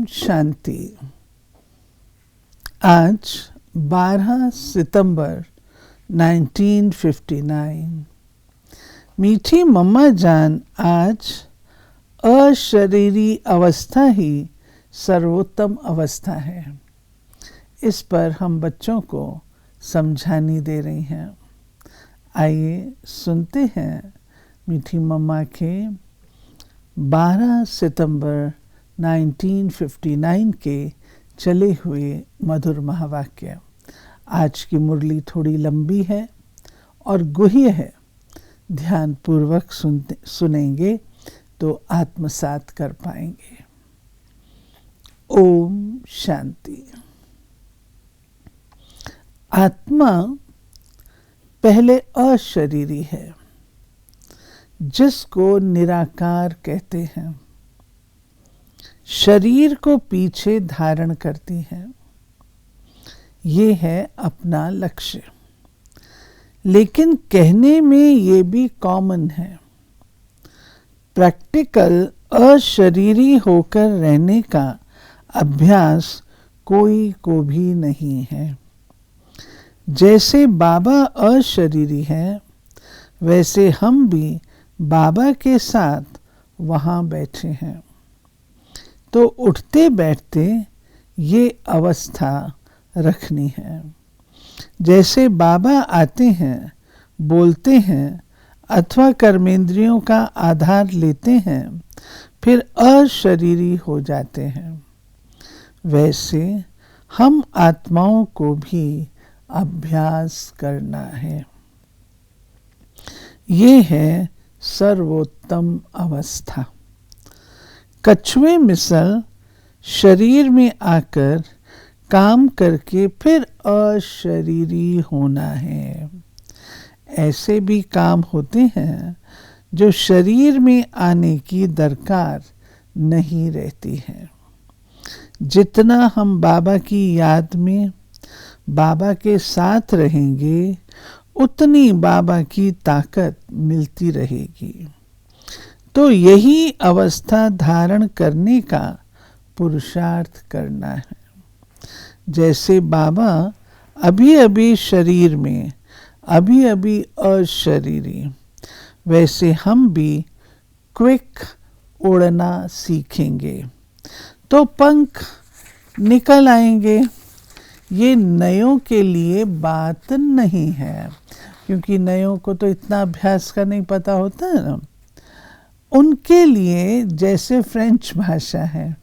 शांति। आज 12 सितंबर 1959। मीठी मम्मा जान आज अशरीरी अवस्था ही सर्वोत्तम अवस्था है, इस पर हम बच्चों को समझानी दे रही हैं। आइए सुनते हैं मीठी मम्मा के 12 सितंबर 1959 के चले हुए मधुर महावाक्य। आज की मुरली थोड़ी लंबी है और गुह्य है, ध्यानपूर्वक सुनेंगे तो आत्मसात कर पाएंगे। ओम शांति। आत्मा पहले अशरीरी है, जिसको निराकार कहते हैं। शरीर को पीछे धारण करती है, ये है अपना लक्ष्य। लेकिन कहने में ये भी कॉमन है। प्रैक्टिकल अशरीरी होकर रहने का अभ्यास कोई को भी नहीं है। जैसे बाबा अशरीरी है, वैसे हम भी बाबा के साथ वहाँ बैठे हैं। तो उठते बैठते ये अवस्था रखनी है। जैसे बाबा आते हैं, बोलते हैं अथवा कर्मेंद्रियों का आधार लेते हैं, फिर अशरीरी हो जाते हैं, वैसे हम आत्माओं को भी अभ्यास करना है। ये है सर्वोत्तम अवस्था। कछुए मिसल शरीर में आकर काम करके फिर अशरीरी होना है। ऐसे भी काम होते हैं जो शरीर में आने की दरकार नहीं रहती है। जितना हम बाबा की याद में बाबा के साथ रहेंगे, उतनी बाबा की ताकत मिलती रहेगी। तो यही अवस्था धारण करने का पुरुषार्थ करना है। जैसे बाबा अभी अभी शरीर में, अभी अभी अशरीरी, वैसे हम भी क्विक उड़ना सीखेंगे तो पंख निकल आएंगे। ये नयों के लिए बात नहीं है, क्योंकि नयों को तो इतना अभ्यास का नहीं पता होता है ना। उनके लिए जैसे फ्रेंच भाषा है,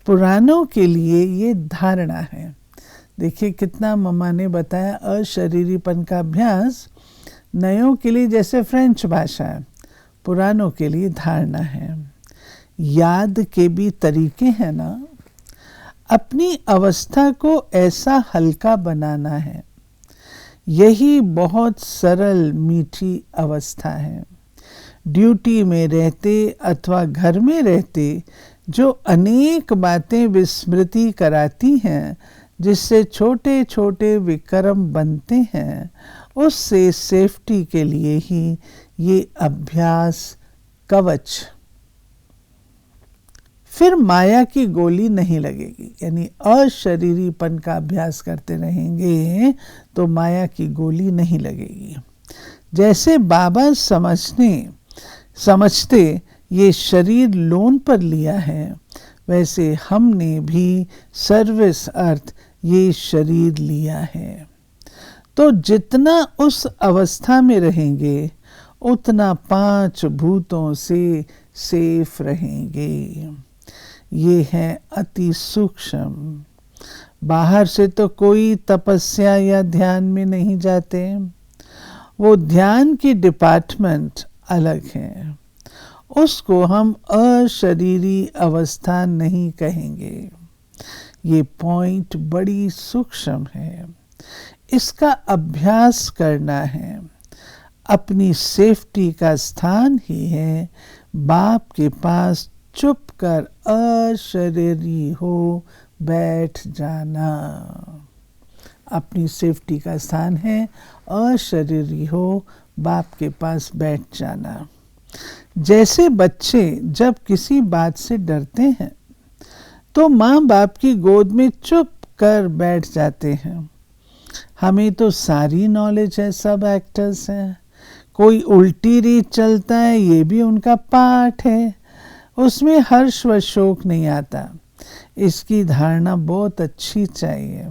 पुरानों के लिए ये धारणा है। देखिए कितना मम्मा ने बताया, अशरीरीपन का अभ्यास नयों के लिए जैसे फ्रेंच भाषा है, पुरानों के लिए धारणा है। याद के भी तरीके हैं ना। अपनी अवस्था को ऐसा हल्का बनाना है। यही बहुत सरल मीठी अवस्था है। ड्यूटी में रहते अथवा घर में रहते जो अनेक बातें विस्मृति कराती हैं, जिससे छोटे छोटे विक्रम बनते हैं, उससे सेफ्टी के लिए ही ये अभ्यास कवच। फिर माया की गोली नहीं लगेगी। यानी अशरीरीपन का अभ्यास करते रहेंगे तो माया की गोली नहीं लगेगी। जैसे बाबा समझते ये शरीर लोन पर लिया है, वैसे हमने भी सर्विस अर्थ ये शरीर लिया है। तो जितना उस अवस्था में रहेंगे, उतना 5 भूतों से सेफ रहेंगे। ये है अति सूक्ष्म। बाहर से तो कोई तपस्या या ध्यान में नहीं जाते। वो ध्यान की डिपार्टमेंट अलग है। उसको हम अशरीरी अवस्था नहीं कहेंगे। ये पॉइंट बड़ी सूक्ष्म है। इसका अभ्यास करना है। अपनी सेफ्टी का स्थान ही है बाप के पास चुप कर अशरीरी हो बैठ जाना। अपनी सेफ्टी का स्थान है अशरीरी हो बाप के पास बैठ जाना। जैसे बच्चे जब किसी बात से डरते हैं तो माँ बाप की गोद में चुप कर बैठ जाते हैं। हमें तो सारी नॉलेज है, सब एक्टर्स हैं। कोई उल्टी रीत चलता है, ये भी उनका पार्ट है, उसमें हर्ष व शोक नहीं आता। इसकी धारणा बहुत अच्छी चाहिए।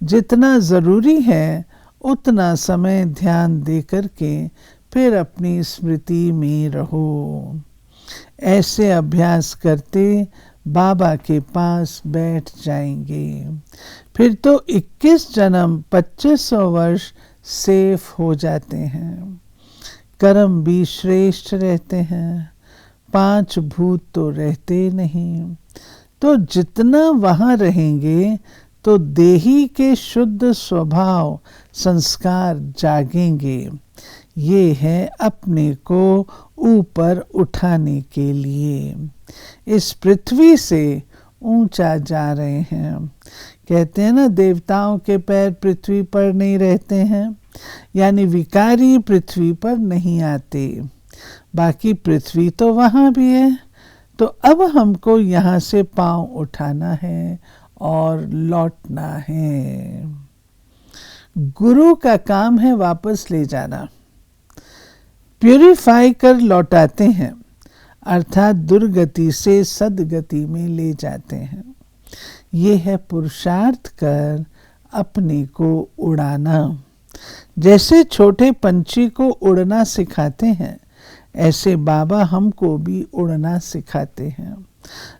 जितना ज़रूरी है उतना समय ध्यान दे कर के फिर अपनी स्मृति में रहो। ऐसे अभ्यास करते बाबा के पास बैठ जाएंगे। फिर तो 21 जन्म 2500 वर्ष सेफ हो जाते हैं। कर्म भी श्रेष्ठ रहते हैं। 5 भूत तो रहते नहीं। तो जितना वहाँ रहेंगे तो देही के शुद्ध स्वभाव संस्कार जागेंगे। ये है अपने को ऊपर उठाने के लिए। इस पृथ्वी से ऊंचा जा रहे हैं। कहते हैं ना, देवताओं के पैर पृथ्वी पर नहीं रहते हैं, यानी विकारी पृथ्वी पर नहीं आते। बाकी पृथ्वी तो वहाँ भी है। तो अब हमको यहाँ से पांव उठाना है और लौटना है। गुरु का काम है वापस ले जाना, प्यूरिफाई कर लौटाते हैं, अर्थात दुर्गति से सदगति में ले जाते हैं। ये है पुरुषार्थ कर अपने को उड़ाना। जैसे छोटे पंछी को उड़ना सिखाते हैं, ऐसे बाबा हमको भी उड़ना सिखाते हैं।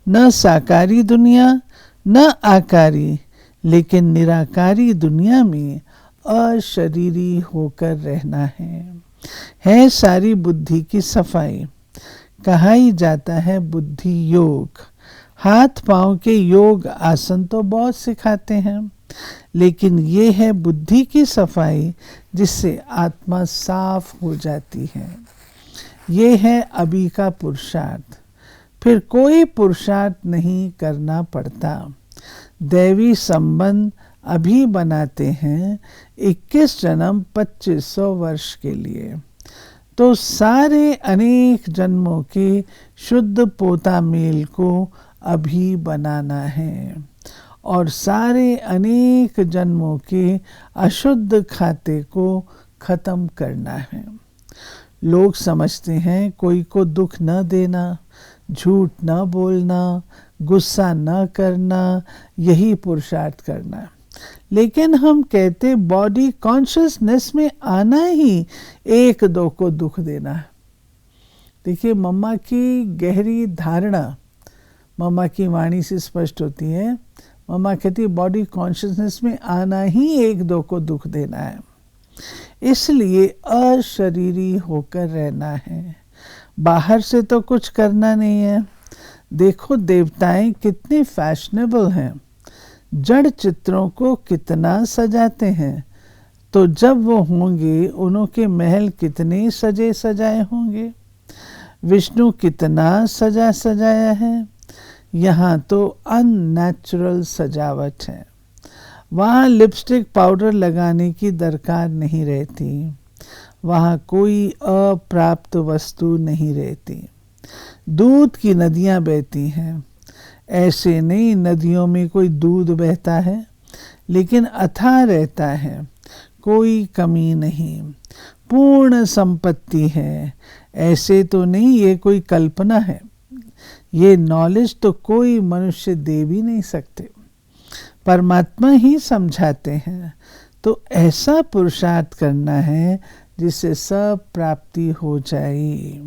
न साकारी दुनिया न आकारी, लेकिन निराकारी दुनिया में अशरीरी होकर रहना है सारी बुद्धि की सफाई। कहा ही जाता है बुद्धि योग। हाथ पांव के योग आसन तो बहुत सिखाते हैं, लेकिन ये है बुद्धि की सफाई, जिससे आत्मा साफ हो जाती है। ये है अभी का पुरुषार्थ। फिर कोई पुरुषार्थ नहीं करना पड़ता। दैवी संबंध अभी बनाते हैं 21 जन्म 2500 वर्ष के लिए। तो सारे अनेक जन्मों के शुद्ध पोता मेल को अभी बनाना है, और सारे अनेक जन्मों के अशुद्ध खाते को खत्म करना है। लोग समझते हैं कोई को दुख न देना, झूठ न बोलना, गुस्सा न करना, यही पुरुषार्थ करना। लेकिन हम कहते बॉडी कॉन्शियसनेस में आना ही 1-2 को दुख देना है। देखिए, मम्मा की गहरी धारणा मम्मा की वाणी से स्पष्ट होती है। मम्मा कहती है बॉडी कॉन्शियसनेस में आना ही 1-2 को दुख देना है। इसलिए अशरीरी होकर रहना है, बाहर से तो कुछ करना नहीं है। देखो देवताएं कितने फैशनेबल हैं, जड़ चित्रों को कितना सजाते हैं। तो जब वो होंगे उनके महल कितने सजे सजाए होंगे। विष्णु कितना सजा सजाया है। यहाँ तो अननेचुरल सजावट है। वहाँ लिपस्टिक पाउडर लगाने की दरकार नहीं रहती। वहाँ कोई अप्राप्त वस्तु नहीं रहती। दूध की नदियाँ बहती हैं। ऐसे नहीं नदियों में कोई दूध बहता है, लेकिन अथाह रहता है, कोई कमी नहीं, पूर्ण संपत्ति है। ऐसे तो नहीं ये कोई कल्पना है। ये नॉलेज तो कोई मनुष्य दे भी नहीं सकते, परमात्मा ही समझाते हैं। तो ऐसा पुरुषार्थ करना है जिससे सब प्राप्ति हो जाए।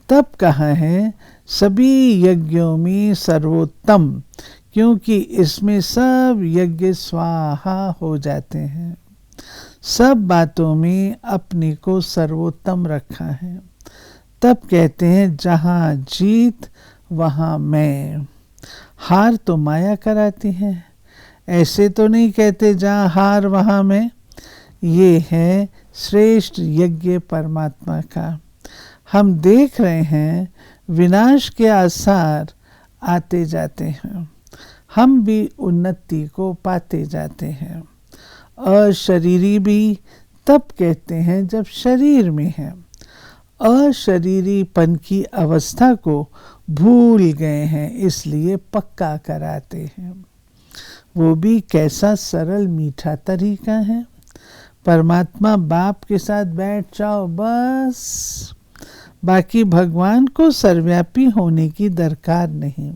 तब कहा है सभी यज्ञों में सर्वोत्तम, क्योंकि इसमें सब यज्ञ स्वाहा हो जाते हैं। सब बातों में अपने को सर्वोत्तम रखा है। तब कहते हैं जहाँ जीत वहाँ मैं। हार तो माया कराती है, ऐसे तो नहीं कहते जहाँ हार वहाँ मैं। ये है श्रेष्ठ यज्ञ परमात्मा का। हम देख रहे हैं विनाश के आसार आते जाते हैं, हम भी उन्नति को पाते जाते हैं। अशरीरी भी तब कहते हैं जब शरीर में है। अशरीरीपन की अवस्था को भूल गए हैं, इसलिए पक्का कराते हैं। वो भी कैसा सरल मीठा तरीका है। परमात्मा बाप के साथ बैठ जाओ बस, बाकी भगवान को सर्वव्यापी होने की दरकार नहीं।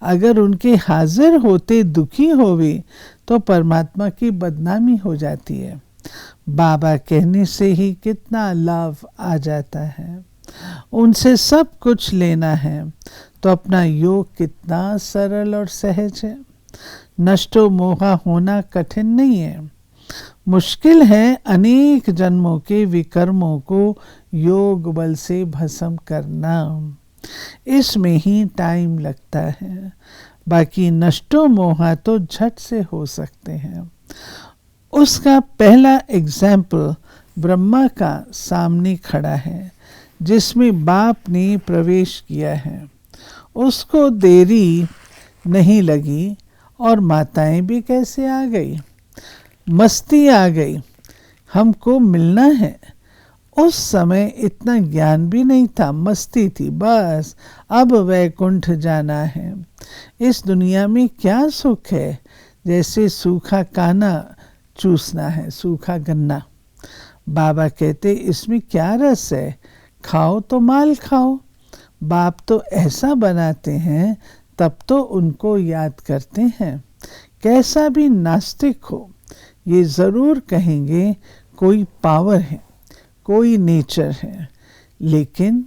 अगर उनके हाजिर होते दुखी होवे तो परमात्मा की बदनामी हो जाती है। बाबा कहने से ही कितना लाभ आ जाता है। उनसे सब कुछ लेना है तो अपना योग कितना सरल और सहज है। नष्टो मोहा होना कठिन नहीं है, मुश्किल है अनेक जन्मों के विकर्मों को योग बल से भस्म करना। इसमें ही टाइम लगता है, बाकी नष्टो मोहा तो झट से हो सकते हैं। उसका पहला एग्जाम्पल ब्रह्मा का सामने खड़ा है, जिसमें बाप ने प्रवेश किया है। उसको देरी नहीं लगी और माताएं भी कैसे आ गई, मस्ती आ गई, हमको मिलना है। उस समय इतना ज्ञान भी नहीं था, मस्ती थी बस, अब वैकुंठ जाना है। इस दुनिया में क्या सुख है, जैसे सूखा काना चूसना है, सूखा गन्ना। बाबा कहते इसमें क्या रस है, खाओ तो माल खाओ। बाप तो ऐसा बनाते हैं, तब तो उनको याद करते हैं। कैसा भी नास्तिक हो, ये ज़रूर कहेंगे कोई पावर है, कोई नेचर है, लेकिन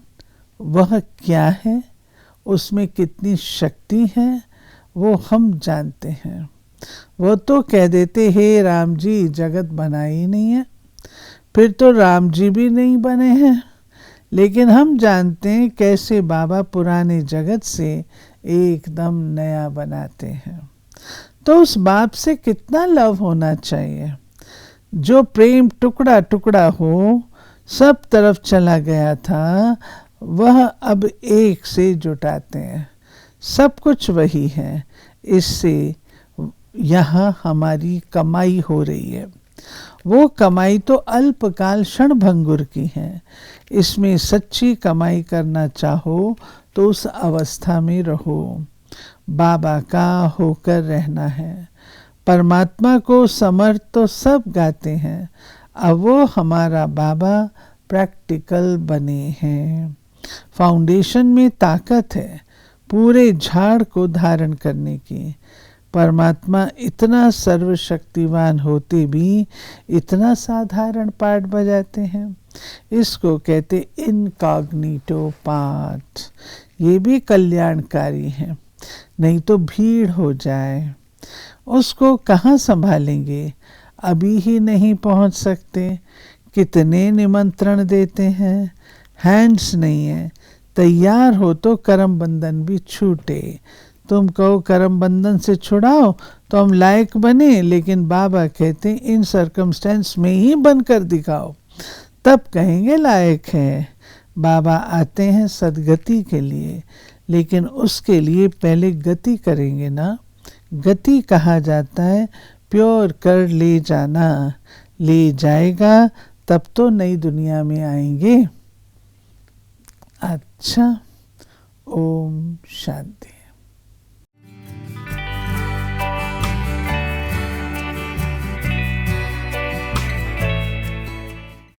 वह क्या है, उसमें कितनी शक्ति है, वो हम जानते हैं। वो तो कह देते हे राम जी जगत बना ही नहीं है, फिर तो राम जी भी नहीं बने हैं। लेकिन हम जानते हैं कैसे बाबा पुराने जगत से एकदम नया बनाते हैं। तो उस बाप से कितना लव होना चाहिए। जो प्रेम टुकड़ा टुकड़ा हो, सब तरफ चला गया था, वह अब एक से जुटाते हैं। सब कुछ वही है, इससे यहाँ हमारी कमाई हो रही है। वो कमाई तो अल्पकाल क्षणभंगुर की है। इसमें सच्ची कमाई करना चाहो तो उस अवस्था में रहो। बाबा का होकर रहना है। परमात्मा को समर्थ तो सब गाते हैं, अब वो हमारा बाबा प्रैक्टिकल बने हैं। फाउंडेशन में ताकत है पूरे झाड़ को धारण करने की। परमात्मा इतना सर्वशक्तिवान होते भी इतना साधारण पाठ बजाते हैं। इसको कहते इनकॉग्निटो पाठ। ये भी कल्याणकारी है, नहीं तो भीड़ हो जाए। उसको कहाँ संभालेंगे, अभी ही नहीं पहुंच सकते। कितने निमंत्रण देते हैं, हैंड्स नहीं है। तैयार हो तो करम बंधन भी छूटे। तुम कहो करम बंधन से छुड़ाओ तो हम लायक बने, लेकिन बाबा कहते इन सर्कमस्टेंस में ही बनकर दिखाओ, तब कहेंगे लायक है। बाबा आते हैं सदगति के लिए, लेकिन उसके लिए पहले गति करेंगे ना। गति कहा जाता है प्योर कर ले जाना, ले जाएगा तब तो नई दुनिया में आएंगे। अच्छा, ओम शांति।